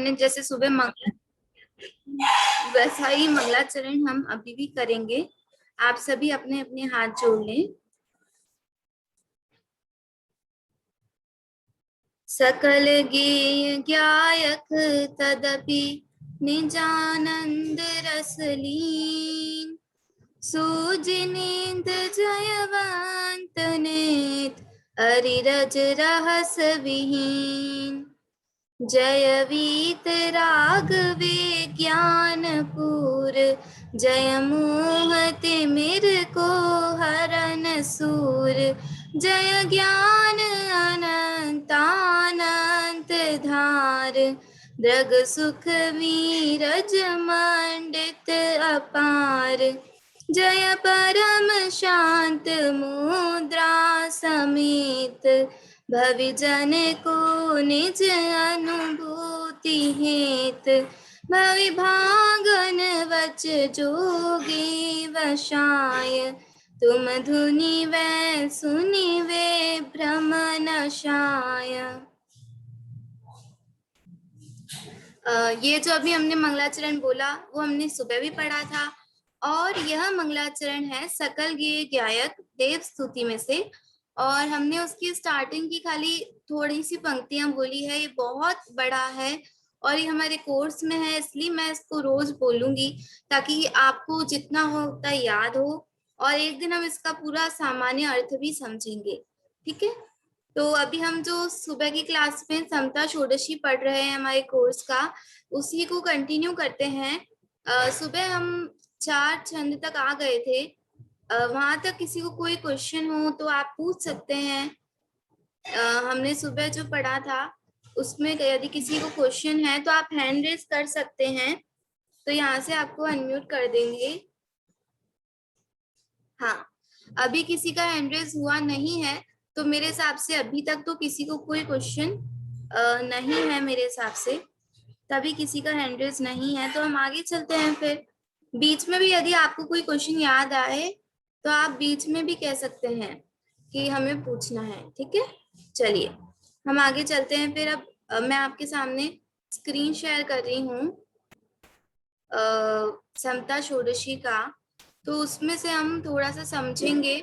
हमने जैसे सुबह मंगला, वैसा ही मंगलाचरण हम अभी भी करेंगे। आप सभी अपने अपने हाथ जोड़ लें। सकल गेय गायक तदपि निजानंद रस लीन, सूजिनेन्द्र जयवंत नेत अरिरज रहस विहीन। जय वीत राघवे ज्ञानपूर, जय मोह तिमिर को हरन सूर। जय ज्ञान अनंतानंत धार, दृग सुख वीरज मंडित अपार। जय परम शांत मुद्रा समेत, भविजन को निज अनुभूति हेत। भविभागन वच जोगी वशाय, तुम धुनि वै सुनि वे भ्रम नशाय। ये जो अभी हमने मंगलाचरण बोला वो हमने सुबह भी पढ़ा था, और यह मंगलाचरण है सकल गेय गायक देव स्तुति में से। और हमने उसकी स्टार्टिंग की खाली थोड़ी सी पंक्तियां बोली है। ये बहुत बड़ा है और ये हमारे कोर्स में है, इसलिए मैं इसको रोज बोलूंगी ताकि आपको जितना हो उतना याद हो, और एक दिन हम इसका पूरा सामान्य अर्थ भी समझेंगे। ठीक है, तो अभी हम जो सुबह की क्लास में समता षोडशी पढ़ रहे हैं हमारे कोर्स का, उसी को कंटिन्यू करते हैं। सुबह हम 4 छंद तक आ गए थे। वहां तक किसी को कोई क्वेश्चन हो तो आप पूछ सकते हैं। हमने सुबह जो पढ़ा था उसमें यदि किसी को क्वेश्चन है तो आप हैंड रेज कर सकते हैं, तो यहाँ से आपको अनम्यूट कर देंगे। हाँ, अभी किसी का हैंड रेज हुआ नहीं है, तो मेरे हिसाब से अभी तक तो किसी को कोई क्वेश्चन नहीं है मेरे हिसाब से, तभी किसी का हैंड रेज नहीं है। तो हम आगे चलते हैं। फिर बीच में भी यदि आपको कोई क्वेश्चन याद आए तो आप बीच में भी कह सकते हैं कि हमें पूछना है। ठीक है, चलिए हम आगे चलते हैं। फिर अब मैं आपके सामने स्क्रीन शेयर कर रही हूँ समता षोडशी का, तो उसमें से हम थोड़ा सा समझेंगे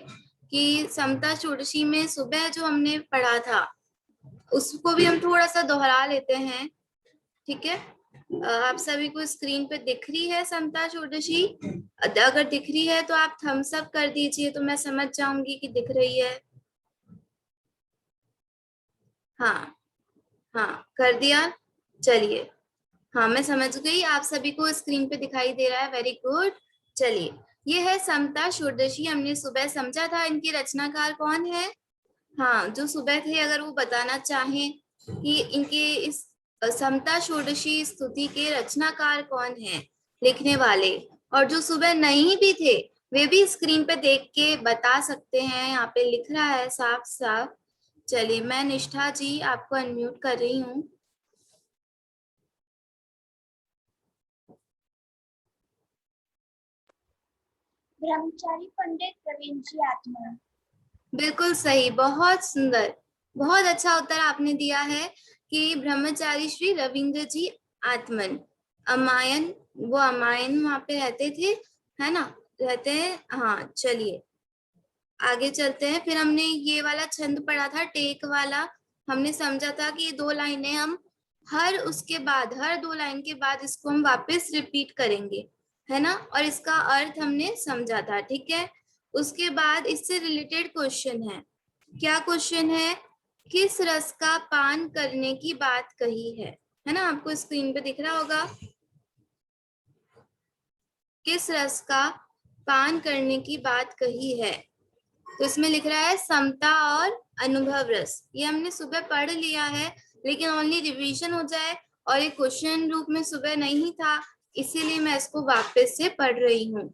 कि समता षोडशी में सुबह जो हमने पढ़ा था उसको भी हम थोड़ा सा दोहरा लेते हैं। ठीक है, आप सभी को स्क्रीन पे दिख रही है समता षोडशी? अगर दिख रही है तो आप थम्स अप कर दीजिए, तो मैं समझ जाऊंगी कि दिख रही है। हाँ हाँ, कर दिया। चलिए, हाँ मैं समझ गई, आप सभी को स्क्रीन पे दिखाई दे रहा है। Very good. चलिए, ये है समता षोडशी, हमने सुबह समझा था। इनके रचनाकार कौन है? हाँ, जो सुबह थे अगर वो बताना चाहें कि इनके इस समता षोडशी स्तुति के रचनाकार कौन है, लिखने वाले। और जो सुबह नहीं भी थे वे भी स्क्रीन पे देख के बता सकते हैं, यहाँ पे लिख रहा है साफ साफ। चलिए, मैं निष्ठा जी आपको अनम्यूट कर रही हूँ। ब्रह्मचारी पंडित रविंद्र जी आत्मा। बिल्कुल सही, बहुत सुंदर, बहुत अच्छा उत्तर आपने दिया है कि ब्रह्मचारी श्री रविंद्र जी आत्मन। अमायन, वो अमायन वहां पे रहते थे, है ना? रहते हैं। हाँ, चलिए आगे चलते हैं। फिर हमने ये वाला छंद पढ़ा था, टेक वाला। हमने समझा था कि ये 2 लाइनें हम हर उसके बाद, हर 2 लाइन के बाद इसको हम वापस रिपीट करेंगे, है ना? और इसका अर्थ हमने समझा था। ठीक है, उसके बाद इससे रिलेटेड क्वेश्चन है। क्या क्वेश्चन है? किस रस का पान करने की बात कही है ना? आपको स्क्रीन पे दिख रहा होगा। किस रस का पान करने की बात कही है? तो इसमें लिख रहा है समता और अनुभव रस। ये हमने सुबह पढ़ लिया है, लेकिन ओनली रिवीजन हो जाए, और ये क्वेश्चन रूप में सुबह नहीं था, इसीलिए मैं इसको वापस से पढ़ रही हूँ।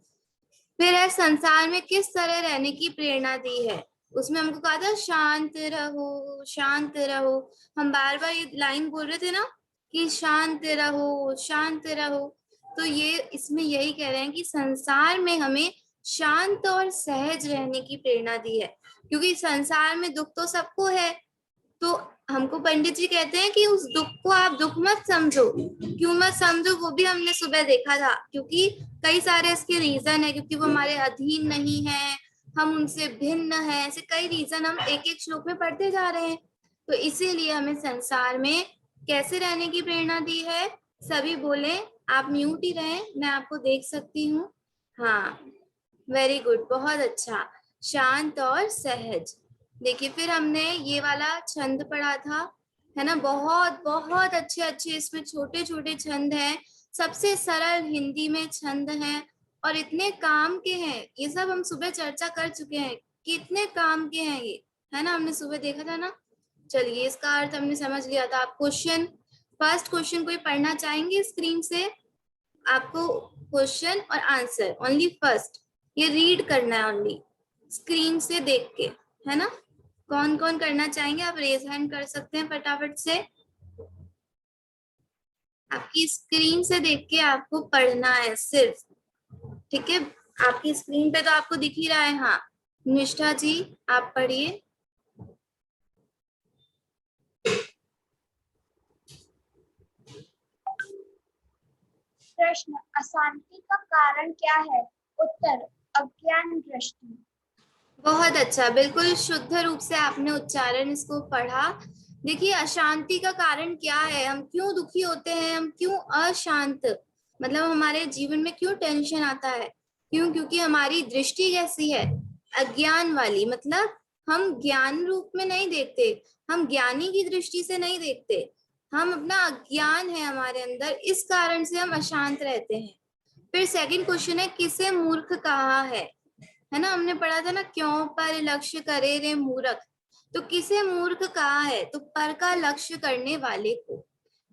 फिर है संसार में किस तरह रहने की प्रेरणा दी है। उसमें हमको कहा था शांत रहो, शांत रहो। हम बार बार ये लाइन बोल रहे थे ना कि शांत रहो, शांत रहो। तो ये इसमें यही कह रहे हैं कि संसार में हमें शांत और सहज रहने की प्रेरणा दी है, क्योंकि संसार में दुख तो सबको है, तो हमको पंडित जी कहते हैं कि उस दुख को आप दुख मत समझो। क्यों मत समझो, वो भी हमने सुबह देखा था, क्योंकि कई सारे इसके रीजन है, क्योंकि वो हमारे अधीन नहीं है, हम उनसे भिन्न है, ऐसे कई रीजन हम एक एक श्लोक में पढ़ते जा रहे हैं। तो इसीलिए हमें संसार में कैसे रहने की प्रेरणा दी है। सभी बोले, आप म्यूट ही रहें, मैं आपको देख सकती हूँ। हाँ, वेरी गुड, बहुत अच्छा। शांत और सहज। देखिए, फिर हमने ये वाला छंद पढ़ा था, है ना। बहुत बहुत अच्छे अच्छे इसमें छोटे छोटे छंद हैं, सबसे सरल हिंदी में छंद हैं, और इतने काम के हैं। ये सब हम सुबह चर्चा कर चुके हैं कि इतने काम के हैं ये, है ना, हमने सुबह देखा था ना। चलिए, इसका अर्थ हमने समझ लिया था। आप क्वेश्चन, फर्स्ट क्वेश्चन कोई पढ़ना चाहेंगे स्क्रीन से? आपको क्वेश्चन और आंसर ओनली फर्स्ट, ये रीड करना है ओनली स्क्रीन से देख के, है ना। कौन कौन करना चाहेंगे? आप रेज हैंड कर सकते हैं फटाफट से। आपकी स्क्रीन से देख के आपको पढ़ना है सिर्फ, ठीक है। आपकी स्क्रीन पे तो आपको दिख ही रहा है। हाँ, निष्ठा जी आप पढ़िए। प्रश्न, अशांति का कारण क्या है? उत्तर, अज्ञान दृष्टि। बहुत अच्छा, बिल्कुल शुद्ध रूप से आपने उच्चारण इसको पढ़ा। देखिए, अशांति का कारण क्या है, हम क्यों दुखी होते हैं, हम क्यों अशांत, मतलब हमारे जीवन में क्यों टेंशन आता है, क्यों? क्योंकि हमारी दृष्टि कैसी है? अज्ञान वाली। मतलब हम ज्ञान रूप में नहीं देखते, हम ज्ञानी की दृष्टि से नहीं देखते, हम अपना अज्ञान है हमारे अंदर, इस कारण से हम अशांत रहते हैं। फिर सेकंड क्वेश्चन है, किसे मूर्ख कहा है ना। हमने पढ़ा था ना, क्यों पर लक्ष्य करे रे मूर्ख। तो किसे मूर्ख कहा है? तो पर का लक्ष्य करने वाले को,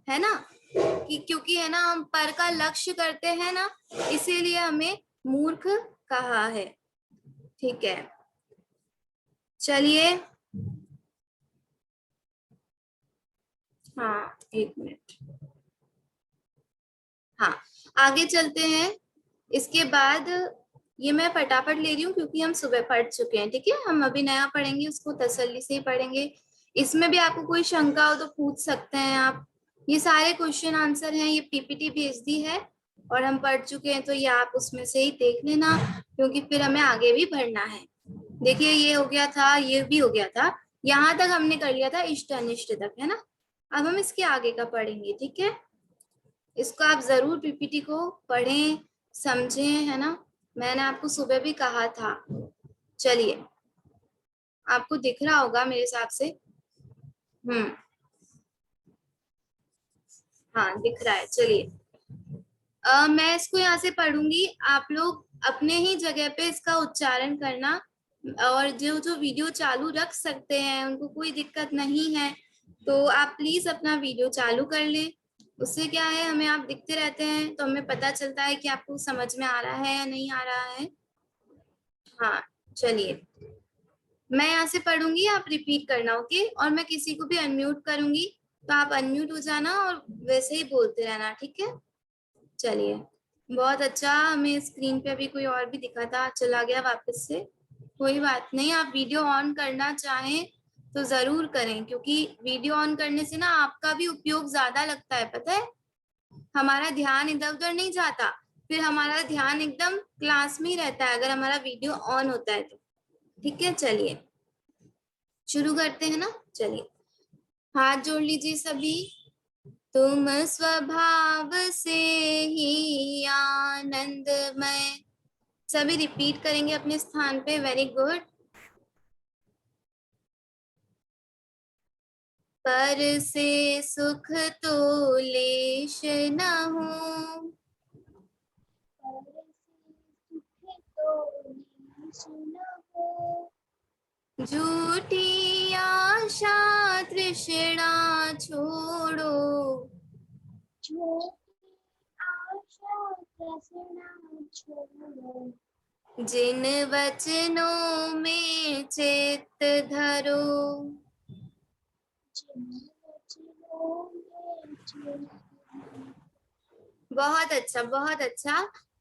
है ना। कि क्योंकि है ना, हम पर का लक्ष्य करते हैं ना, इसीलिए हमें मूर्ख कहा है। ठीक है, चलिए। हाँ, एक मिनट। हाँ, आगे चलते हैं। इसके बाद ये मैं फटाफट ले रही हूँ क्योंकि हम सुबह पढ़ चुके हैं, ठीक है। हम अभी नया पढ़ेंगे, उसको तसल्ली से ही पढ़ेंगे। इसमें भी आपको कोई शंका हो तो पूछ सकते हैं आप। ये सारे क्वेश्चन आंसर हैं, ये पीपीटी भेज दी है और हम पढ़ चुके हैं, तो ये आप उसमें से ही देख लेना, क्योंकि फिर हमें आगे भी पढ़ना है। देखिए, ये हो गया था, ये भी हो गया था, यहाँ तक हमने कर लिया था, इष्ट अनिष्ट तक, है ना। अब हम इसके आगे का पढ़ेंगे, ठीक है। इसको आप जरूर पीपीटी को पढ़ें, समझें, है ना। मैंने आपको सुबह भी कहा था। चलिए, आपको दिख रहा होगा मेरे हिसाब से। हाँ, दिख रहा है। चलिए, मैं इसको यहाँ से पढ़ूंगी, आप लोग अपने ही जगह पे इसका उच्चारण करना, और जो जो वीडियो चालू रख सकते हैं उनको कोई दिक्कत नहीं है, तो आप प्लीज अपना वीडियो चालू कर लें। उससे क्या है, हमें आप दिखते रहते हैं तो हमें पता चलता है कि आपको समझ में आ रहा है या नहीं आ रहा है। हाँ, चलिए, मैं यहाँ से पढ़ूंगी, आप रिपीट करना, ओके। और मैं किसी को भी अनम्यूट करूंगी, तो आप अनम्यूट हो जाना और वैसे ही बोलते रहना, ठीक है। चलिए, बहुत अच्छा। हमें स्क्रीन पे अभी कोई और भी दिखा था, चला गया वापस से। कोई बात नहीं, आप वीडियो ऑन करना चाहें तो जरूर करें, क्योंकि वीडियो ऑन करने से ना आपका भी उपयोग ज्यादा लगता है, पता है। हमारा ध्यान इधर उधर नहीं जाता, फिर हमारा ध्यान एकदम क्लास में ही रहता है अगर हमारा वीडियो ऑन होता है तो। ठीक है, चलिए शुरू करते हैं ना। चलिए, हाथ जोड़ लीजिए सभी। तुम स्वभाव से ही आनंदमय। सभी रिपीट करेंगे अपने स्थान पे, वेरी गुड। पर से सुख तो लेश न हो, झूठी आशा तृष्णा छोड़ो, जिन वचनों में चित्त धरो। बहुत अच्छा, बहुत अच्छा।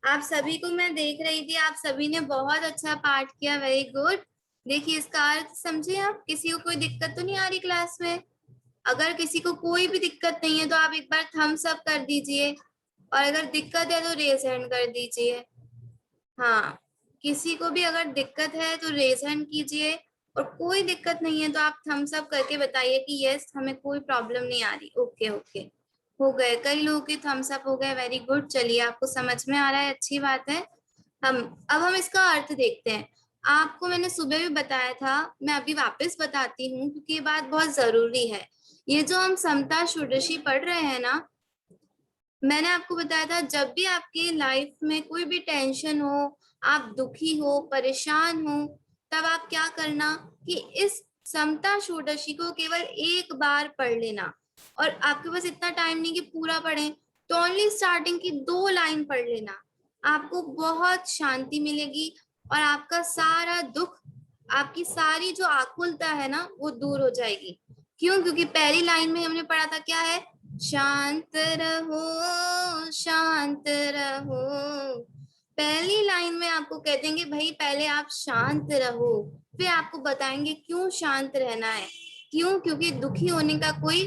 आप सभी को मैं देख रही थी, आप सभी ने बहुत अच्छा पाठ किया, वेरी गुड। देखिए, इसका अर्थ समझे आप? किसी को कोई दिक्कत तो नहीं आ रही क्लास में? अगर किसी को कोई भी दिक्कत नहीं है तो आप एक बार थम्स अप कर दीजिए, और अगर दिक्कत है तो रेज हैंड कर दीजिए। हाँ, किसी को भी अगर दिक्कत है तो रेज हैंड कीजिए, और कोई दिक्कत नहीं है तो आप थम्स अप करके बताइए कि यस हमें कोई प्रॉब्लम नहीं आ रही। ओके ओके, हो गए, कई लोगों के थम्स अप हो गए, वेरी गुड। चलिए, आपको समझ में आ रहा है, अच्छी बात है। हम इसका अर्थ देखते हैं। आपको मैंने सुबह भी बताया था, मैं अभी वापस बताती हूँ क्योंकि ये बात बहुत जरूरी है। ये जो हम समता षोडशी पढ़ रहे हैं ना, मैंने आपको बताया था जब भी आपकी लाइफ में कोई भी टेंशन हो, आप दुखी हो, परेशान हो, तब आप क्या करना कि इस समता षोडशी को केवल एक बार पढ़ लेना। और आपके पास इतना टाइम नहीं कि पूरा पढ़ें, तो ओनली स्टार्टिंग की 2 लाइन पढ़ लेना। आपको बहुत शांति मिलेगी और आपका सारा दुख, आपकी सारी जो आकुलता है ना, वो दूर हो जाएगी। क्यों? क्योंकि पहली लाइन में हमने पढ़ा था क्या है, शांत रहो शांत रहो। पहली लाइन में आपको कह देंगे भाई पहले आप शांत रहो, फिर आपको बताएंगे क्यों शांत रहना है। क्यों? क्योंकि दुखी होने का कोई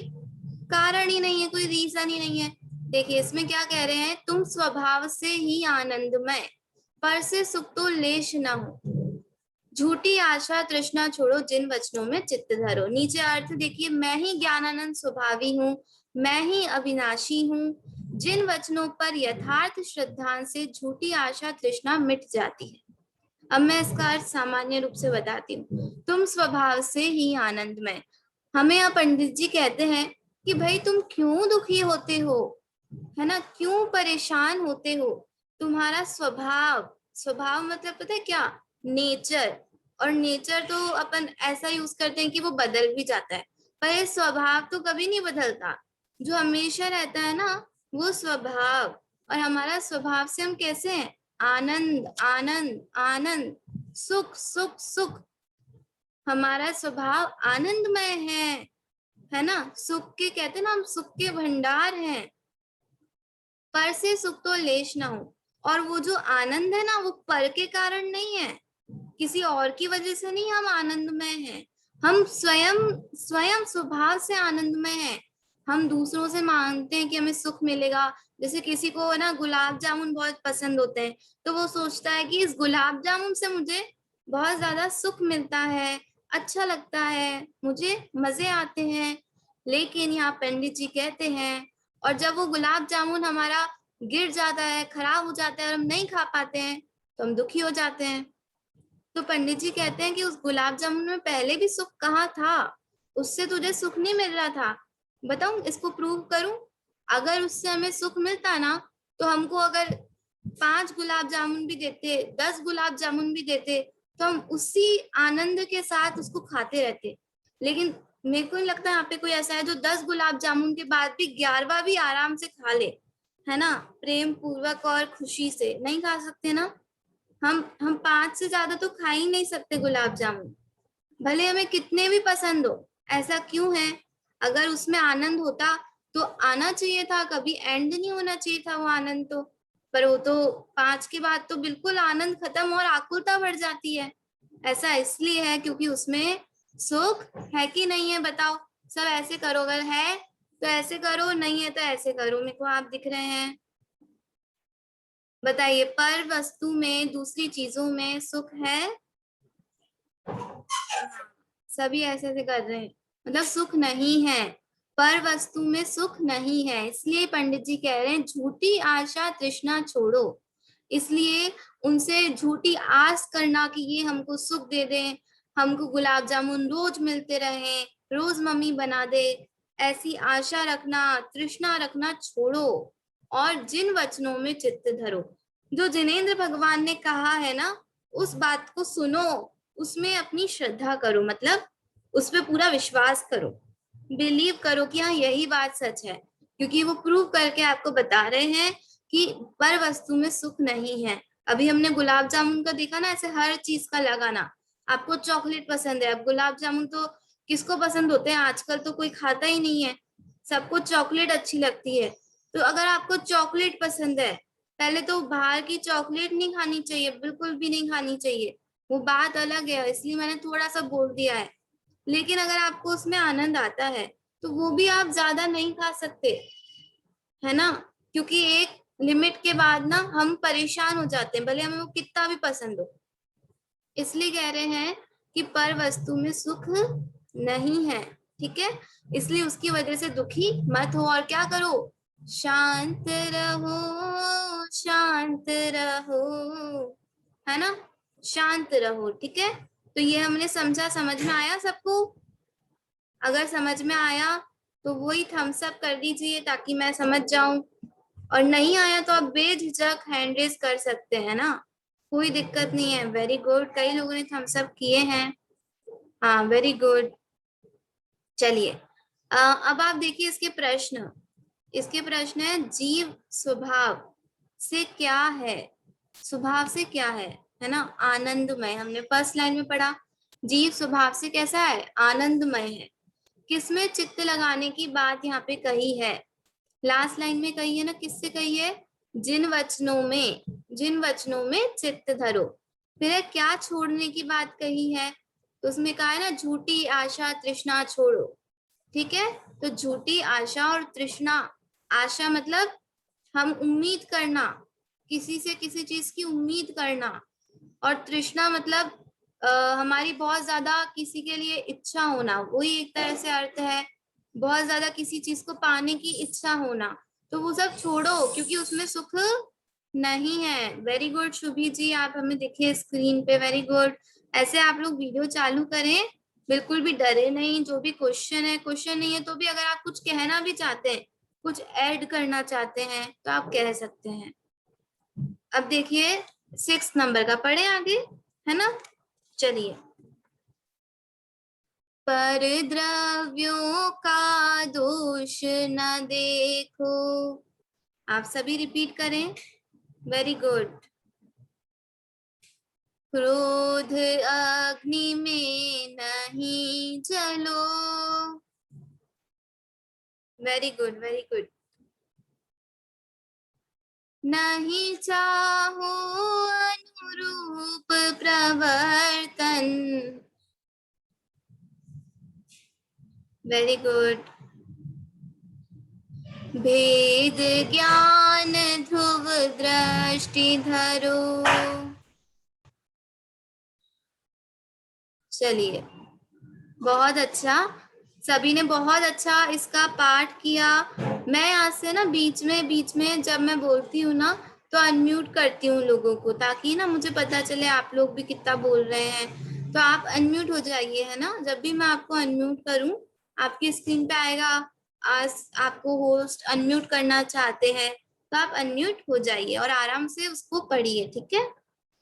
कारण ही नहीं है, कोई रीजन ही नहीं है। देखिए इसमें क्या कह रहे हैं, तुम स्वभाव से ही आनंदमय, पर से सुख तो लेश न हो, झूठी आशा तृष्णा छोड़ो, जिन वचनों में चित्त धरो। नीचे अर्थ देखिए, मैं ही ज्ञानानंद स्वभावी हूँ, मैं ही अविनाशी हूँ, जिन वचनों पर यथार्थ श्रद्धा से झूठी आशा तृष्णा मिट जाती है। अब मैं इसका अर्थ सामान्य रूप से बताती हूँ। तुम स्वभाव से ही आनंदमय, हमें यहाँ पंडित जी कहते हैं कि भाई तुम क्यों दुखी होते हो, है ना, क्यों परेशान होते हो। तुम्हारा स्वभाव, स्वभाव मतलब पता है क्या, नेचर। और नेचर तो अपन ऐसा यूज करते हैं कि वो बदल भी जाता है, पर ये स्वभाव तो कभी नहीं बदलता। जो हमेशा रहता है ना, वो स्वभाव। और हमारा स्वभाव से हम कैसे हैं, आनंद आनंद आनंद, सुख सुख सुख। हमारा स्वभाव आनंदमय है ना। सुख के कहते हैं ना, हम सुख के भंडार हैं, पर से सुख तो लेश ना हो। और वो जो आनंद है ना, वो पर के कारण नहीं है, किसी और की वजह से नहीं हम आनंदमय हैं। हम स्वयं स्वयं स्वभाव से आनंदमय हैं। हम दूसरों से मांगते हैं कि हमें सुख मिलेगा। जैसे किसी को ना गुलाब जामुन बहुत पसंद होते हैं, तो वो सोचता है कि इस गुलाब जामुन से मुझे बहुत ज्यादा सुख मिलता है, अच्छा लगता है, मुझे मजे आते हैं। लेकिन यहाँ पंडित जी कहते हैं, और जब वो गुलाब जामुन हमारा गिर जाता है, खराब हो जाता है और हम नहीं खा पाते हैं, तो हम दुखी हो जाते हैं। तो पंडित जी कहते हैं कि उस गुलाब जामुन में पहले भी सुख कहाँ था, उससे तुझे सुख नहीं मिल रहा था। बताऊं, इसको प्रूव करूं? अगर उससे हमें सुख मिलता ना, तो हमको अगर 5 गुलाब जामुन भी देते, 10 गुलाब जामुन भी देते, तो हम उसी आनंद के साथ उसको खाते रहते। लेकिन मेरे को नहीं लगता यहाँ पे कोई ऐसा है जो 10 गुलाब जामुन के बाद भी 11वां भी आराम से खा ले, है ना, प्रेम पूर्वक और खुशी से। नहीं खा सकते ना। हम 5 से ज्यादा तो खा ही नहीं सकते गुलाब जामुन, भले हमें कितने भी पसंद हो। ऐसा क्यों है? अगर उसमें आनंद होता तो आना चाहिए था, कभी एंड नहीं होना चाहिए था वो आनंद तो। पर वो तो 5 के बाद तो बिल्कुल आनंद खत्म और आकुलता बढ़ जाती है। ऐसा इसलिए है क्योंकि उसमें सुख है कि नहीं है, बताओ। सब ऐसे करो, अगर है तो ऐसे करो, नहीं है तो ऐसे करो। मेरे को आप दिख रहे हैं, बताइए, पर वस्तु में, दूसरी चीजों में सुख है? सभी ऐसे ऐसे कर रहे हैं, मतलब सुख नहीं है, पर वस्तु में सुख नहीं है। इसलिए पंडित जी कह रहे हैं झूठी आशा तृष्णा छोड़ो। इसलिए उनसे झूठी आस करना कि ये हमको सुख दे दें, हमको गुलाब जामुन रोज मिलते रहे, रोज मम्मी बना दे, ऐसी आशा रखना, तृष्णा रखना छोड़ो, और जिन वचनों में चित्त धरो। जो जिनेंद्र भगवान ने कहा है ना, उस बात को सुनो, उसमें अपनी श्रद्धा करो, मतलब उस पर पूरा विश्वास करो, बिलीव करो कि हाँ यही बात सच है। क्योंकि वो प्रूव करके आपको बता रहे हैं कि पर वस्तु में सुख नहीं है। अभी हमने गुलाब जामुन का देखा ना, ऐसे हर चीज का लगाना। आपको चॉकलेट पसंद है, अब गुलाब जामुन तो किसको पसंद होते हैं, आजकल तो कोई खाता ही नहीं है, सबको चॉकलेट अच्छी लगती है। तो अगर आपको चॉकलेट पसंद है, पहले तो बाहर की चॉकलेट नहीं खानी चाहिए, बिल्कुल भी नहीं खानी चाहिए, वो बात अलग है, इसलिए मैंने थोड़ा सा बोल दिया है। लेकिन अगर आपको उसमें आनंद आता है, तो वो भी आप ज्यादा नहीं खा सकते, है ना, क्योंकि एक लिमिट के बाद ना हम परेशान हो जाते हैं, भले हमें वो कितना भी पसंद हो। इसलिए कह रहे हैं कि पर वस्तु में सुख नहीं है, ठीक है, इसलिए उसकी वजह से दुखी मत हो, और क्या करो, शांत रहो, शांत रहो, है ना, शांत रहो, ठीक है। तो ये हमने समझा, समझ में आया सबको? अगर समझ में आया तो वही थम्स अप कर दीजिए ताकि मैं समझ जाऊं, और नहीं आया तो आप बेझिझक हैंड रेज कर सकते हैं ना, कोई दिक्कत नहीं है। वेरी गुड, कई लोगों ने थम्स अप किए हैं, हाँ वेरी गुड। चलिए अब आप देखिए इसके प्रश्न। इसके प्रश्न है जीव स्वभाव से क्या है, स्वभाव से क्या है ना, आनंदमय। हमने फर्स्ट लाइन में पढ़ा, जीव स्वभाव से कैसा है, आनंदमय है। किसमें चित्त लगाने की बात यहाँ पे कही है, लास्ट लाइन में कही है ना, किससे कही है, जिन वचनों में, जिन वचनों में चित्त धरो। फिर क्या छोड़ने की बात कही है, तो उसमें कहा है ना, झूठी आशा तृष्णा छोड़ो, ठीक है। तो झूठी आशा और तृष्णा, आशा मतलब हम उम्मीद करना, किसी से किसी चीज की उम्मीद करना, और तृष्णा मतलब हमारी बहुत ज्यादा किसी के लिए इच्छा होना, वही एक तरह से अर्थ है, बहुत ज्यादा किसी चीज को पाने की इच्छा होना। तो वो सब छोड़ो क्योंकि उसमें सुख नहीं है। वेरी गुड शुभी जी, आप हमें देखिए स्क्रीन पे, वेरी गुड। ऐसे आप लोग वीडियो चालू करें, बिल्कुल भी डरे नहीं, जो भी क्वेश्चन है, क्वेश्चन नहीं है तो भी अगर आप कुछ कहना भी चाहते हैं, कुछ ऐड करना चाहते हैं तो आप कह सकते हैं। अब देखिए 6 नंबर का पढ़े आगे, है ना, चलिए। पर द्रव्यों का दोष न देखो, आप सभी रिपीट करें, वेरी गुड। क्रोध अग्नि में नहीं जलो, वेरी गुड वेरी गुड। नहीं चाहो अनुरूप प्रवर्तन, वेरी गुड। भेद ज्ञान ध्रुव दृष्टि धरो, चलिए बहुत अच्छा, सभी ने बहुत अच्छा इसका पाठ किया। मैं आज से ना बीच में जब मैं बोलती हूँ ना तो अनम्यूट करती हूँ लोगों को, ताकि ना मुझे पता चले आप लोग भी कितना बोल रहे हैं। तो आप अनम्यूट हो जाइए, है ना, जब भी मैं आपको अनम्यूट करूँ आपकी स्क्रीन पे आएगा, आज आपको होस्ट अनम्यूट करना चाहते हैं तो आप अनम्यूट हो जाइए और आराम से उसको पढ़िए, ठीक है।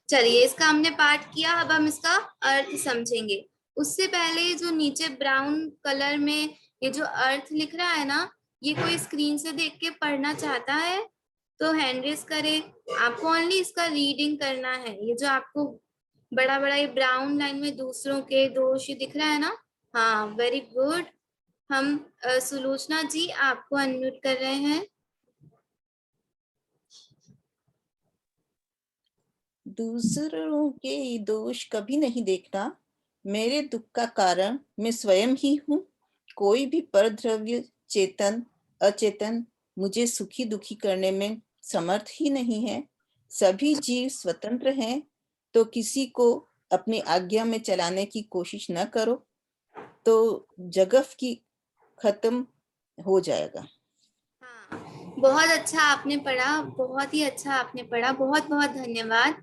चलिए इसका हमने पाठ किया, अब हम इसका अर्थ समझेंगे। उससे पहले जो नीचे ब्राउन कलर में ये जो अर्थ लिख रहा है ना, ये कोई स्क्रीन से देख के पढ़ना चाहता है तो हैंड रेज करे। आपको ओनली इसका रीडिंग करना है, ये जो आपको बड़ा बड़ा ये ब्राउन लाइन में दूसरों के दोष ये दिख रहा है ना, हाँ वेरी गुड। हम सुलोचना जी आपको अनम्यूट कर रहे हैं। दूसरों के दोष कभी नहीं देखना, मेरे दुख का कारण मैं स्वयं ही हूँ। कोई भी परद्रव्य चेतन अचेतन मुझे सुखी दुखी करने में समर्थ ही नहीं है। सभी जीव स्वतंत्र हैं, तो किसी को अपनी आज्ञा में चलाने की कोशिश न करो तो जगत की खत्म हो जाएगा। हाँ बहुत अच्छा आपने पढ़ा, बहुत ही अच्छा आपने पढ़ा, बहुत बहुत धन्यवाद।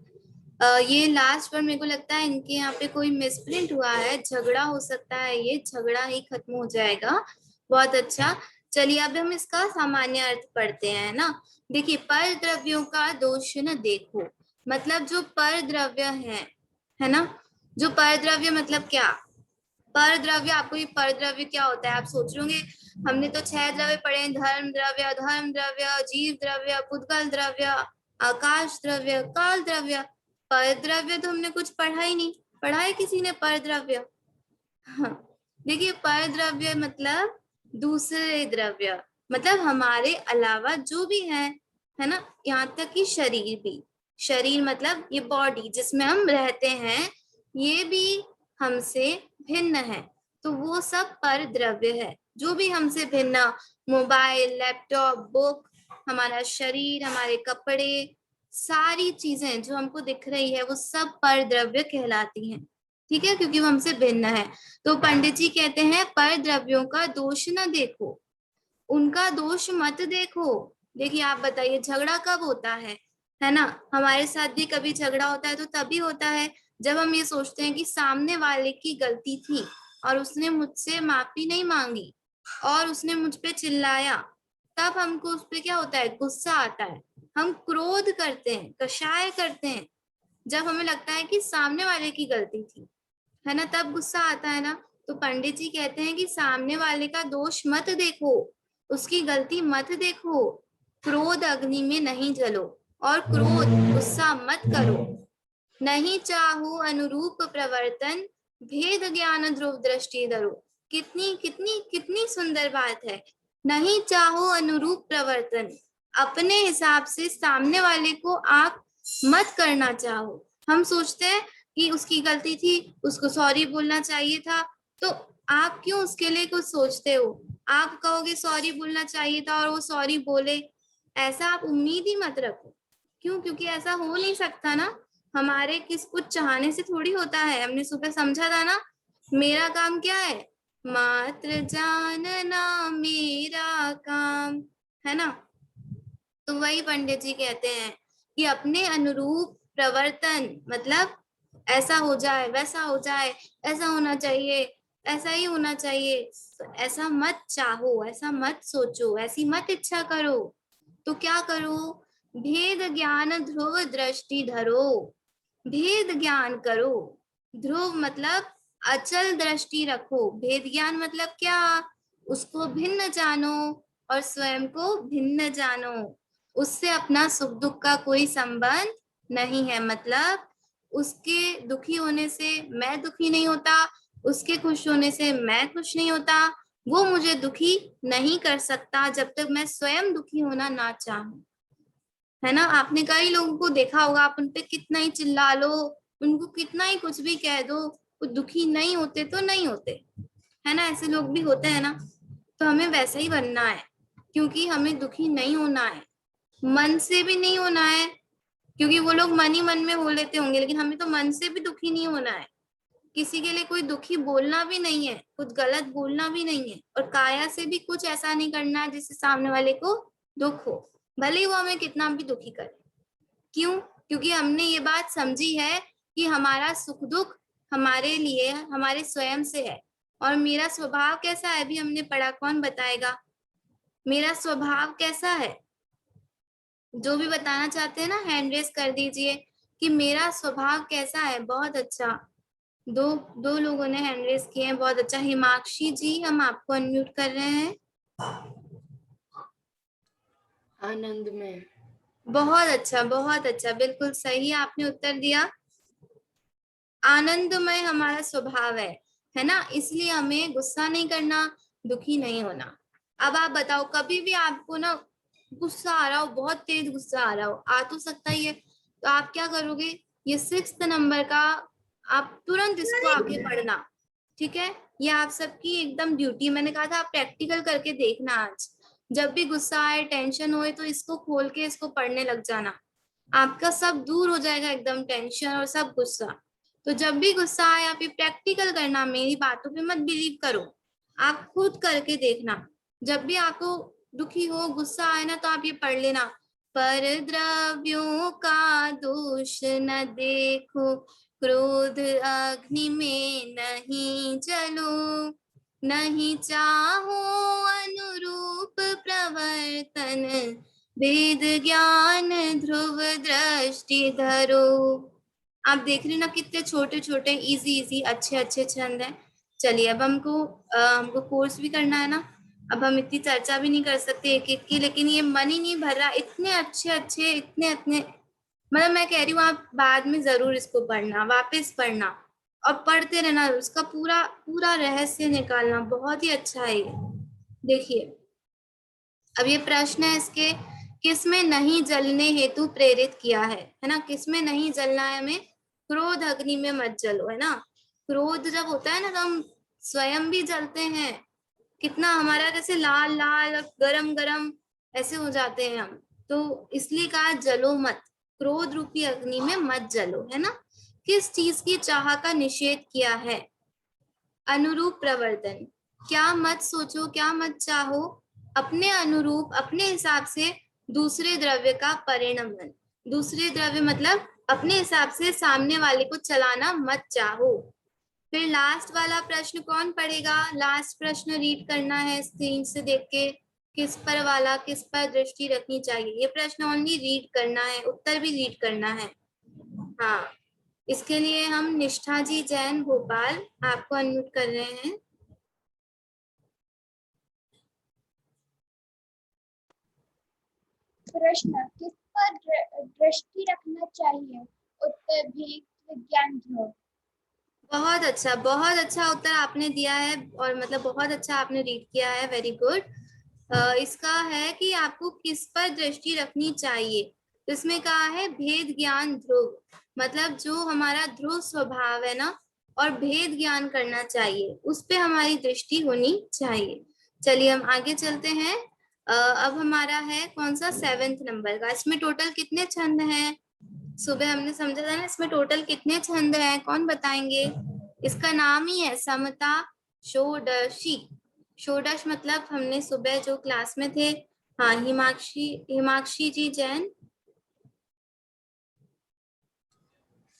ये लास्ट पर मेरे को लगता है इनके यहाँ पे कोई मिसप्रिंट हुआ है, झगड़ा हो सकता है, ये झगड़ा ही खत्म हो जाएगा। बहुत अच्छा। चलिए अब हम इसका सामान्य अर्थ पढ़ते हैं ना। देखिए पर द्रव्यों का दोष न देखो, मतलब जो पर द्रव्य है ना, जो पर द्रव्य मतलब क्या, पर द्रव्य, आपको ये पर द्रव्य क्या होता है आप सोच रहे होंगे, हमने तो 6 द्रव्य पढ़े हैं, धर्म द्रव्य, अधर्म द्रव्य, जीव द्रव्य, पुद्गल द्रव्य, आकाश द्रव्य, काल द्रव्य। पर द्रव्य तो हमने कुछ पढ़ा ही नहीं, पढ़ा है किसी ने पर द्रव्य? हाँ। देखिए पर द्रव्य मतलब दूसरे द्रव्य, मतलब हमारे अलावा जो भी है ना, यहाँ तक कि शरीर भी, शरीर मतलब ये बॉडी जिसमें हम रहते हैं, ये भी हमसे भिन्न है, तो वो सब पर द्रव्य है। जो भी हमसे भिन्न, मोबाइल, लैपटॉप, बुक, हमारा शरीर, हमारे कपड़े, सारी चीजें जो हमको दिख रही है वो सब पर द्रव्य कहलाती हैं। ठीक है, क्योंकि वो हमसे भिन्न है। तो पंडित जी कहते हैं पर द्रव्यों का दोष न देखो, उनका दोष मत देखो। देखिए आप बताइए झगड़ा कब होता है ना? हमारे साथ भी कभी झगड़ा होता है तो तभी होता है जब हम ये सोचते हैं कि सामने वाले की गलती थी और उसने मुझसे माफी नहीं मांगी और उसने मुझ पे चिल्लाया, तब हमको उस पे क्या होता है, गुस्सा आता है, हम क्रोध करते हैं, कषाय करते हैं। जब हमें लगता है कि सामने वाले की गलती थी, है ना, तब गुस्सा आता है ना। तो पंडित जी कहते हैं कि सामने वाले का दोष मत देखो, उसकी गलती मत देखो, क्रोध अग्नि में नहीं जलो और क्रोध गुस्सा मत करो। नहीं चाहो अनुरूप प्रवर्तन, भेद ज्ञान ध्रुव दृष्टि धरो। कितनी कितनी कितनी सुंदर बात है। नहीं चाहो अनुरूप प्रवर्तन, अपने हिसाब से सामने वाले को आप मत करना चाहो। हम सोचते हैं कि उसकी गलती थी, उसको सॉरी बोलना चाहिए था, तो आप क्यों उसके लिए कुछ सोचते हो? आप कहोगे सॉरी बोलना चाहिए था और वो सॉरी बोले, ऐसा आप उम्मीद ही मत रखो। क्यों? क्योंकि ऐसा हो नहीं सकता ना, हमारे किस कुछ चाहने से थोड़ी होता है। हमने सुबह समझा था ना, मेरा काम क्या है, मात्र जानना मेरा काम, है ना? तो वही पंडित जी कहते हैं कि अपने अनुरूप प्रवर्तन, मतलब ऐसा हो जाए, वैसा हो जाए, ऐसा होना चाहिए, ऐसा ही होना चाहिए, तो ऐसा मत चाहो, ऐसा मत सोचो, ऐसी मत इच्छा करो। तो क्या करो? भेद ज्ञान ध्रुव दृष्टि धरो, भेद ज्ञान करो। ध्रुव मतलब अचल दृष्टि रखो, भेद ज्ञान मतलब क्या, उसको भिन्न जानो और स्वयं को भिन्न जानो। उससे अपना सुख दुख का कोई संबंध नहीं है, मतलब उसके दुखी होने से मैं दुखी नहीं होता, उसके खुश होने से मैं खुश नहीं होता, वो मुझे दुखी नहीं कर सकता जब तक मैं स्वयं दुखी होना ना चाहूं। है ना? आपने कई लोगों को देखा होगा, आप उनपे कितना ही चिल्ला लो, उनको कितना ही कुछ भी कह दो, वो दुखी नहीं होते तो नहीं होते, है ना? ऐसे लोग भी होते हैं ना। तो हमें वैसा ही बनना है, क्योंकि हमें दुखी नहीं होना है, मन से भी नहीं होना है, क्योंकि वो लोग मन ही मन में हो लेते होंगे, लेकिन हमें तो मन से भी दुखी नहीं होना है। किसी के लिए कोई दुखी बोलना भी नहीं है, कुछ गलत बोलना भी नहीं है, और काया से भी कुछ ऐसा नहीं करना है जिससे सामने वाले को दुख हो, भले ही वो हमें कितना भी दुखी करे। क्यों? क्योंकि हमने ये बात समझी है कि हमारा सुख दुख हमारे लिए, हमारे स्वयं से है। और मेरा स्वभाव कैसा है अभी हमने पढ़ा, कौन बताएगा? मेरा स्वभाव कैसा है? जो भी बताना चाहते हैं ना हैंड रेस कर दीजिए कि मेरा स्वभाव कैसा है। बहुत अच्छा, दो दो लोगों ने हैंड रेस किए हैं, बहुत अच्छा। हिमाक्षी जी, हम आपको अनम्यूट कर रहे हैं। आनंद में। बहुत अच्छा, बहुत अच्छा, बिल्कुल सही आपने उत्तर दिया। आनंदमय हमारा स्वभाव है ना? इसलिए हमें गुस्सा नहीं करना, दुखी नहीं होना। अब आप बताओ, कभी भी आपको ना गुस्सा आ रहा हो, बहुत तेज गुस्सा आ रहा हो, आ तो सकता ही है, तो आप क्या करोगे? ये 6th नंबर का आप तुरंत इसको आके पढ़ना, ठीक है? ये आप सबकी एकदम ड्यूटी। मैंने कहा था आप प्रैक्टिकल करके देखना आज, जब भी गुस्सा आए, टेंशन होए, तो इसको खोल के इसको पढ़ने लग जाना, आपका सब दूर हो जाएगा, एकदम टेंशन और सब गुस्सा। तो जब भी गुस्सा आए आप ये प्रैक्टिकल करना, मेरी बातों पे मत बिलीव करो, आप खुद करके देखना। जब भी आपको दुखी हो, गुस्सा आए ना, तो आप ये पढ़ लेना, पर द्रव्यों का दोष न देखो, क्रोध अग्नि में नहीं जलो, नहीं चाहो अनुरूप प्रवर्तन, वेद ज्ञान ध्रुव दृष्टि धरो। आप देख रहे ना कितने छोटे छोटे इजी इजी अच्छे अच्छे छंद हैं। चलिए अब हमको कोर्स भी करना है ना, अब हम इतनी चर्चा भी नहीं कर सकते एक एक की, लेकिन ये मन ही नहीं भर रहा, इतने अच्छे अच्छे, इतने इतने, मतलब मैं कह रही हूँ आप बाद में जरूर इसको पढ़ना, वापस पढ़ना और पढ़ते रहना, उसका पूरा पूरा रहस्य निकालना, बहुत ही अच्छा है ये। देखिए अब ये प्रश्न है इसके, किसमें नहीं जलने हेतु प्रेरित किया है ना? किसमें नहीं जलना है हमें? क्रोध अग्नि में मत जलो, है ना? क्रोध जब होता है ना तो हम स्वयं भी जलते हैं, कितना हमारा जैसे लाल लाल गरम गरम ऐसे हो जाते हैं हम। तो इसलिए कहा जलो मत, क्रोध रूपी अग्नि में मत जलो, है ना। किस चीज की चाह का निषेध किया है? अनुरूप प्रवर्तन। क्या मत सोचो, क्या मत चाहो, अपने अनुरूप अपने हिसाब से दूसरे द्रव्य का परिणमन। दूसरे द्रव्य मतलब अपने हिसाब से सामने वाले को चलाना मत चाहो। फिर लास्ट वाला प्रश्न कौन पढ़ेगा? लास्ट प्रश्न रीड करना है स्क्रीन से देख के। किस पर वाला, किस पर दृष्टि रखनी चाहिए, ये प्रश्न ओनली रीड करना है, उत्तर भी रीड करना है। हाँ, इसके लिए हम निष्ठा जी जैन भोपाल आपको अनम्यूट कर रहे हैं। प्रश्न, किस पर दृष्टि रखना चाहिए? उत्तर, भेद विज्ञान ध्रुव। बहुत अच्छा उत्तर आपने दिया है, और मतलब बहुत अच्छा आपने रीड किया है, वेरी गुड। इसका है कि आपको किस पर दृष्टि रखनी चाहिए। तो इसमें कहा है भेद ज्ञान ध्रुव, मतलब जो हमारा ध्रुव स्वभाव है ना, और भेद ज्ञान करना चाहिए, उस पे हमारी दृष्टि होनी चाहिए। चलिए हम आगे चलते हैं। अब हमारा है कौन सा? 7th नंबर का। इसमें टोटल कितने छंद हैं? सुबह हमने समझा था ना, इसमें टोटल कितने छंद हैं, कौन बताएंगे? इसका नाम ही है समता षोडशी। षोडश मतलब हमने सुबह जो क्लास में थे। हाँ, हिमाक्षी हिमाक्षी जी जैन।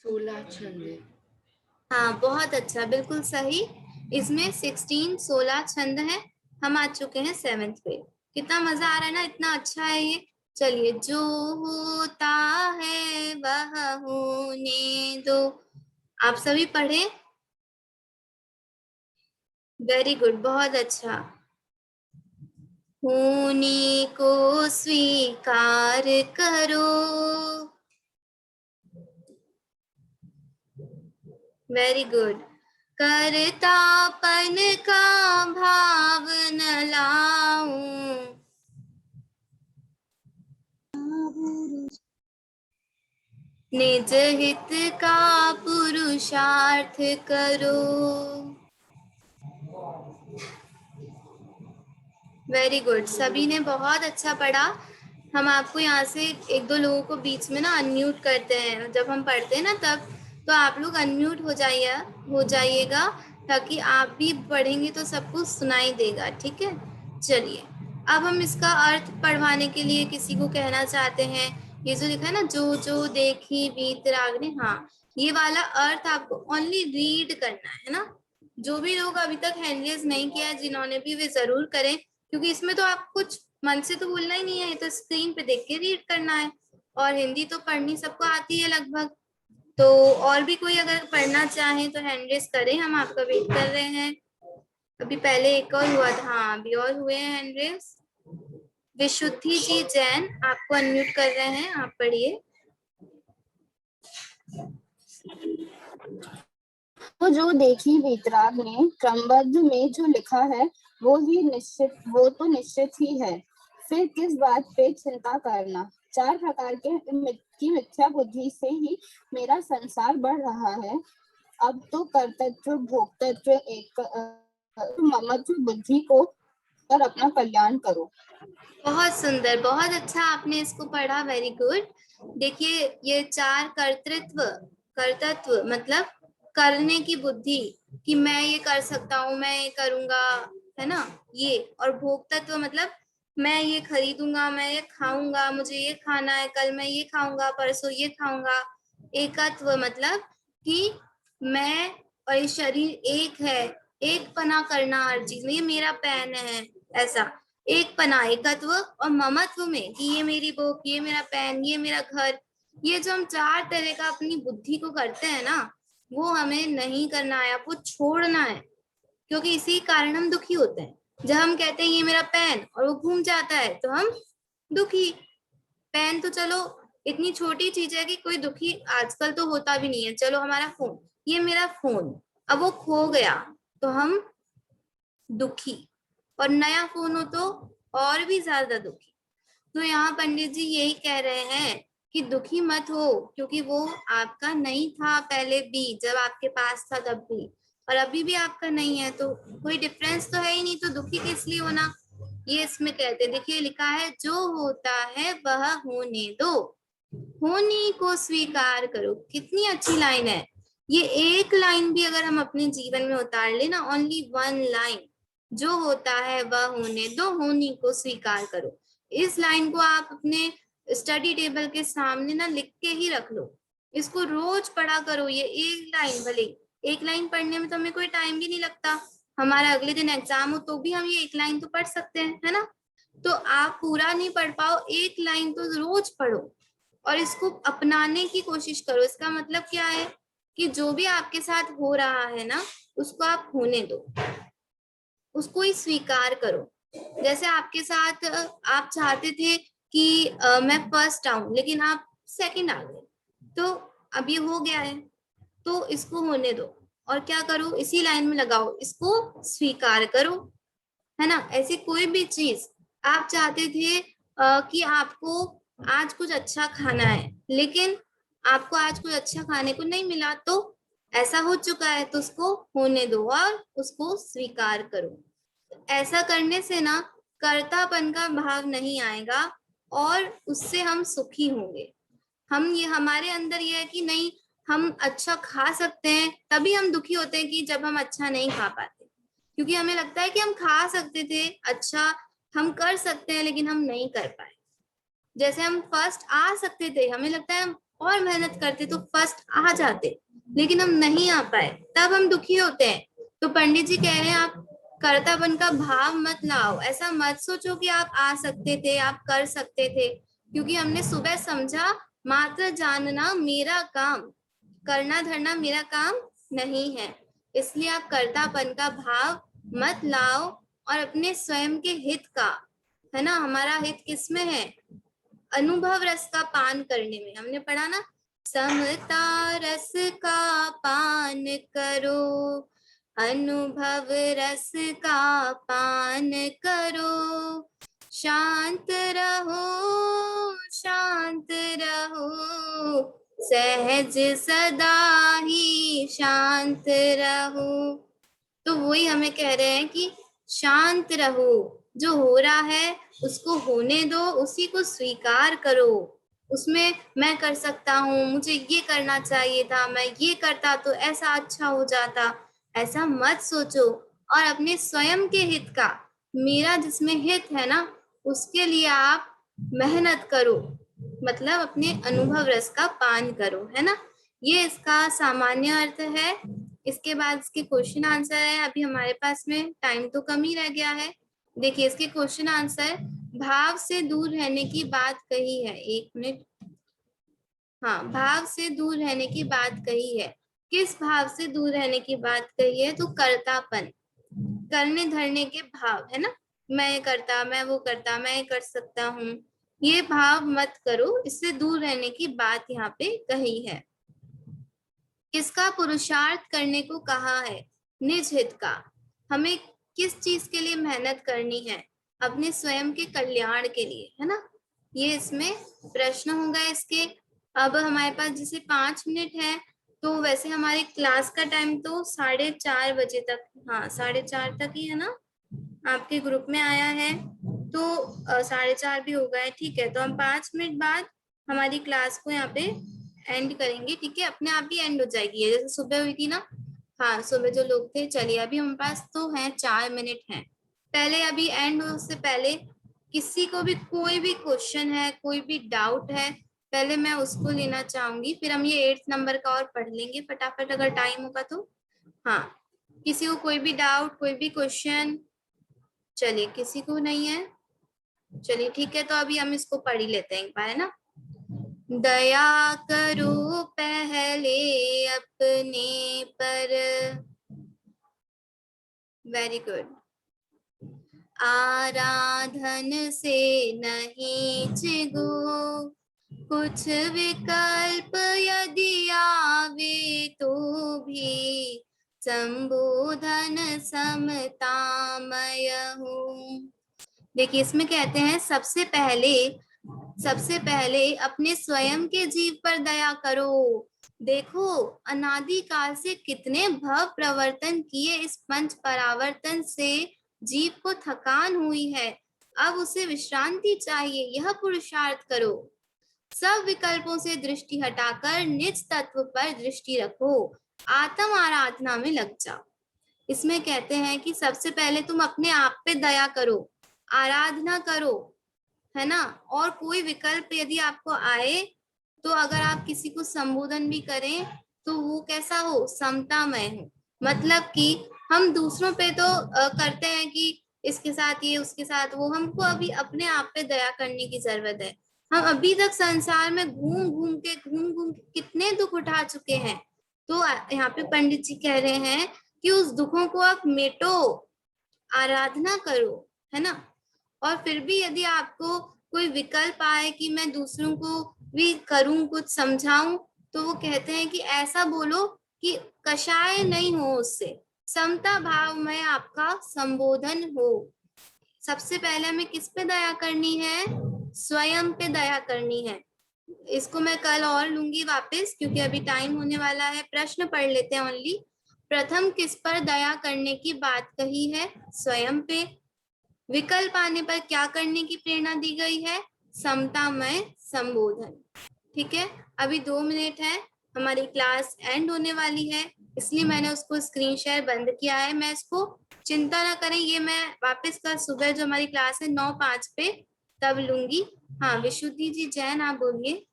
16 छंद। हाँ, बहुत अच्छा, बिल्कुल सही। इसमें 16 छंद हैं। हम आ चुके हैं 7th पे। कितना मजा आ रहा है ना, इतना अच्छा है ये। चलिए, जो होता है वह होने दो। आप सभी पढ़े? वेरी गुड, बहुत अच्छा। होने को स्वीकार करो। Very good. कर्तापन का भाव न लाऊं। निज हित का पुरुषार्थ करो। वेरी गुड, सभी ने बहुत अच्छा पढ़ा। हम आपको यहाँ से एक दो लोगों को बीच में ना अनम्यूट करते हैं, जब हम पढ़ते हैं ना तब। तो आप लोग अनम्यूट हो जाइएगा, ताकि आप भी पढ़ेंगे तो सबको सुनाई देगा, ठीक है। चलिए, अब हम इसका अर्थ पढ़वाने के लिए किसी को कहना चाहते हैं। ये जो लिखा है ना, जो जो देखी वीतराग ने, हाँ, ये वाला अर्थ आपको ओनली रीड करना है ना। जो भी लोग अभी तक हैंड रेज नहीं किया, जिन्होंने भी, वे जरूर करें, क्योंकि इसमें तो आप कुछ मन से तो बोलना ही नहीं है, ये तो स्क्रीन पे देख के रीड करना है। और हिंदी तो पढ़नी सबको आती है लगभग। तो और भी कोई अगर पढ़ना चाहे तो हैंड रेज करें, हम आपका वेट कर रहे हैं। अभी पहले एक और हुआ था, हाँ अभी और हुए हैं हैंड रेज। विशुद्धि जी जैन, आपको अनम्यूट कर रहे हैं, आप पढ़िए। तो जो देखी वीतराग ने क्रमबद्ध में जो लिखा है वो तो निश्चित ही है। फिर किस बात पे चिंता करना? 4 प्रकार की मिथ्या बुद्धि से ही मेरा संसार बढ़ रहा है। अब तो कर्तृत्व भोक्तृत्व एक ममत्व बुद्धि को कर अपना कल्याण करो। बहुत सुंदर, बहुत अच्छा आपने इसको पढ़ा, वेरी गुड। देखिए, ये 4 कर्तृत्व, कर्तृत्व मतलब करने की बुद्धि, कि मैं ये कर सकता हूँ, मैं ये करूंगा, है ना, ये। और भोक्तृत्व मतलब मैं ये खरीदूंगा, मैं ये खाऊंगा, मुझे ये खाना है, कल मैं ये खाऊंगा, परसों ये खाऊंगा। एकत्व मतलब कि मैं और ये शरीर एक है, एक पना करना हर चीज में, ये मेरा पैन है, ऐसा एक पना, एकत्व। और ममत्व में कि ये मेरी बुक, ये मेरा पेन, ये मेरा घर। ये जो हम 4 तरह का अपनी बुद्धि को करते हैं ना, वो हमें नहीं करना है, आपको छोड़ना है। क्योंकि इसी कारण हम दुखी होते हैं। जब हम कहते हैं ये मेरा पेन और वो घूम जाता है तो हम दुखी। पेन तो चलो इतनी छोटी चीज है कि कोई दुखी आजकल तो होता भी नहीं है। चलो हमारा फोन, ये मेरा फोन, अब वो खो गया तो हम दुखी, और नया फोन हो तो और भी ज्यादा दुखी। तो यहाँ पंडित जी यही कह रहे हैं कि दुखी मत हो, क्योंकि वो आपका नहीं था पहले भी, जब आपके पास था तब भी। और अभी भी आपका नहीं है, तो कोई डिफरेंस तो है ही नहीं, तो दुखी किस लिए होना। ये इसमें कहते हैं, देखिए लिखा है, जो होता है वह होने दो, होने को स्वीकार करो। कितनी अच्छी लाइन है ये। एक लाइन भी अगर हम अपने जीवन में उतार ले ना, ओनली वन लाइन, जो होता है वह होने दो, होने को स्वीकार करो। इस लाइन को आप अपने स्टडी टेबल के सामने ना लिख के ही रख लो, इसको रोज पढ़ा करो। ये एक लाइन, भले एक लाइन पढ़ने में तो हमें कोई टाइम भी नहीं लगता, हमारा अगले दिन एग्जाम हो तो भी हम ये एक लाइन तो पढ़ सकते हैं, है ना। तो आप पूरा नहीं पढ़ पाओ, एक लाइन तो रोज पढ़ो और इसको अपनाने की कोशिश करो। इसका मतलब क्या है कि जो भी आपके साथ हो रहा है ना, उसको आप होने दो, उसको ही स्वीकार करो। जैसे आपके साथ आप चाहते थे कि मैं फर्स्ट आऊं, लेकिन आप सेकंड आ गए, तो अब ये हो गया है, तो इसको होने दो और क्या करो, इसी लाइन में लगाओ, इसको स्वीकार करो, है ना। ऐसी कोई भी चीज आप चाहते थे कि आपको आज कुछ अच्छा खाना है, लेकिन आपको आज कुछ अच्छा खाने को नहीं मिला, तो ऐसा हो चुका है, तो उसको होने दो और उसको स्वीकार करो। ऐसा करने से ना कर्तापन का भाव नहीं आएगा और उससे हम सुखी होंगे। हम ये हमारे अंदर ये है कि नहीं, हम अच्छा खा सकते हैं, तभी हम दुखी होते हैं कि जब हम अच्छा नहीं खा पाते, क्योंकि हमें लगता है कि हम खा सकते थे अच्छा, हम कर सकते हैं, लेकिन हम नहीं कर पाए। जैसे हम फर्स्ट आ सकते थे, हमें लगता है हम और मेहनत करते तो फर्स्ट आ जाते, लेकिन हम नहीं आ पाए, तब हम दुखी होते हैं। तो पंडित जी कह रहे हैं, आप कर्तापन का भाव मत लाओ, ऐसा मत सोचो कि आप आ सकते थे, आप कर सकते थे, क्योंकि हमने सुबह समझा मात्र जानना मेरा काम, करना धरना मेरा काम नहीं है। इसलिए आप कर्तापन का भाव मत लाओ और अपने स्वयं के हित का, है ना, हमारा हित किसमें है, अनुभव रस का पान करने में। हमने पढ़ा ना, समता रस का पान करो, अनुभव रस का पान करो, शांत रहो, शांत रहो, सहज सदा ही शांत रहो। तो वही हमें कह रहे हैं कि शांत रहो, जो हो रहा है उसको होने दो, उसी को स्वीकार करो। उसमें मैं कर सकता हूँ, मुझे ये करना चाहिए था, मैं ये करता तो ऐसा अच्छा हो जाता, ऐसा मत सोचो। और अपने स्वयं के हित का, मेरा जिसमें हित है ना, उसके लिए आप मेहनत करो, मतलब अपने अनुभव रस का पान करो, है ना। ये इसका सामान्य अर्थ है। इसके बाद इसके क्वेश्चन आंसर है। अभी हमारे पास में टाइम तो कम ही रह गया है। देखिए इसके क्वेश्चन आंसर, भाव से दूर रहने की बात कही है, एक मिनट, हाँ, भाव से दूर रहने की बात कही है। किस भाव से दूर रहने की बात कही है, तो कर्तापन, करने धरने के भाव, है ना, मैं करता, मैं वो करता, मैं कर सकता हूँ, ये भाव मत करो, इससे दूर रहने की बात यहाँ पे कही है। किसका पुरुषार्थ करने को कहा है, निज हित का। हमें किस चीज के लिए मेहनत करनी है, अपने स्वयं के कल्याण के लिए, है ना। ये इसमें प्रश्न होगा इसके। अब हमारे पास जैसे 5 मिनट है, तो वैसे हमारी क्लास का टाइम तो 4:30 बजे तक, हाँ 4:30 तक ही है ना, आपके ग्रुप में आया है, तो 4:30 भी हो गए, ठीक है। तो हम 5 मिनट बाद हमारी क्लास को यहाँ पे एंड करेंगे, ठीक है, अपने आप ही एंड हो जाएगी ये, जैसे सुबह हुई थी ना, हाँ सुबह जो लोग थे। चलिए अभी हमारे पास तो है 4 मिनट हैं, पहले अभी एंड हो उससे पहले किसी को भी कोई भी क्वेश्चन है, कोई भी डाउट है, पहले मैं उसको लेना चाहूंगी, फिर हम ये 8th नंबर का और पढ़ लेंगे फटाफट अगर टाइम होगा तो। हाँ, किसी को कोई भी डाउट, कोई भी क्वेश्चन? चलिए किसी को नहीं है, चलिए ठीक है, तो अभी हम इसको पढ़ ही लेते हैं एक बार, है ना। दया करो पहले अपने पर, वेरी गुड, आराधन से नहीं चिगो, कुछ विकल्प यदि आवे तो भी, संबोधन समतामय हूँ। देखिए इसमें कहते हैं सबसे पहले अपने स्वयं के जीव पर दया करो। देखो अनादि काल से कितने भव प्रवर्तन किए, इस पंच परावर्तन से जीव को थकान हुई है, अब उसे विश्रांति चाहिए, यह पुरुषार्थ करो। सब विकल्पों से दृष्टि हटाकर निज तत्व पर दृष्टि रखो, आत्म आराधना में लग जाओ। इसमें कहते हैं कि सबसे पहले तुम अपने आप पे दया करो, आराधना करो, है ना। और कोई विकल्प यदि आपको आए तो अगर आप किसी को संबोधन भी करें तो वो कैसा हो, समतामय हो। मतलब कि हम दूसरों पे तो करते हैं कि इसके साथ ये उसके साथ वो, हमको अभी अपने आप पे दया करने की जरूरत है। हम अभी तक संसार में घूम घूम के कितने दुख उठा चुके हैं। तो यहाँ पे पंडित जी कह रहे हैं कि उस दुखों को आप मेटो, आराधना करो, है ना। और फिर भी यदि आपको कोई विकल्प आए कि मैं दूसरों को भी करूं, कुछ समझाऊं, तो वो कहते हैं कि ऐसा बोलो कि कषाय नहीं हो, उससे समता भाव में आपका संबोधन हो। सबसे पहले हमें किस पे दया करनी है, स्वयं पे दया करनी है। इसको मैं कल और लूंगी वापस, क्योंकि अभी टाइम होने वाला है। प्रश्न पढ़ लेते हैं ओनली। प्रथम किस पर दया करने की बात कही है, स्वयं पे। विकल्प आने पर क्या करने की प्रेरणा दी गई है, समतामय संबोधन। ठीक है, अभी 2 मिनट है, हमारी क्लास एंड होने वाली है, इसलिए मैंने उसको स्क्रीन शेयर बंद किया है। मैं इसको, चिंता ना करें, ये मैं वापस कल सुबह जो हमारी क्लास है 9:05 पे तब लूंगी। हाँ विशुद्धि जी जैन, आप बोलिए।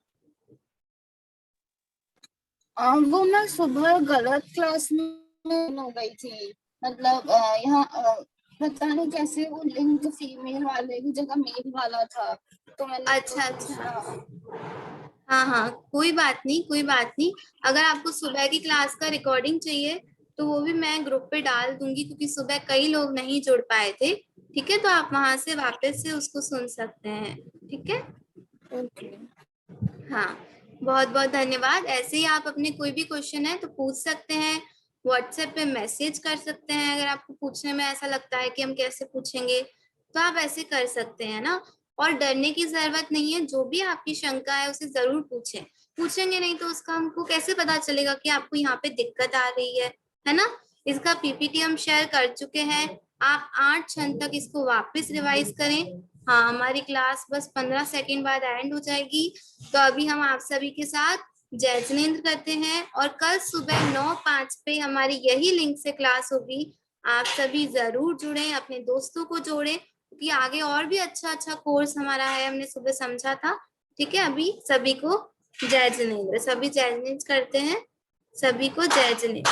वो मैं सुबह गलत क्लास में हो गई थी। मतलब यहाँ पता नहीं कैसे वो लिंक फीमेल वाले की जगह मेल वाला था, तो मैंने अच्छा। हाँ, कोई बात नहीं, कोई बात नहीं। अगर आपको सुबह की क्लास का रिकॉर्डिंग चाहिए तो वो भी मैं ग्रुप पे डाल दूंगी, क्योंकि सुबह कई लोग नहीं जुड़ पाए थे। ठीक है, तो आप वहां से वापस से उसको सुन सकते हैं। ठीक है, हाँ, बहुत बहुत धन्यवाद। ऐसे ही आप अपने कोई भी क्वेश्चन है तो पूछ सकते हैं, व्हाट्सएप पे मैसेज कर सकते हैं। अगर आपको पूछने में ऐसा लगता है कि हम कैसे पूछेंगे तो आप ऐसे कर सकते हैं ना। और डरने की जरूरत नहीं है, जो भी आपकी शंका है उसे जरूर पूछें। पूछेंगे नहीं तो उसका हमको कैसे पता चलेगा कि आपको यहाँ पे दिक्कत आ रही है ना। इसका पीपीटी हम शेयर कर चुके हैं, आप 8 क्षण तक इसको वापस रिवाइज करें। हाँ, हमारी क्लास बस 15 सेकेंड बाद एंड हो जाएगी। तो अभी हम आप सभी के साथ जय जिनेंद्र करते हैं, और कल सुबह 9:05 पे हमारी यही लिंक से क्लास होगी। आप सभी जरूर जुड़ें, अपने दोस्तों को जोड़ें, क्योंकि आगे और भी अच्छा कोर्स हमारा है, हमने सुबह समझा था। ठीक है, अभी सभी को जय जिनेंद्र, सभी जय जिनेंद्र करते हैं, सभी को जय जिनेंद्र।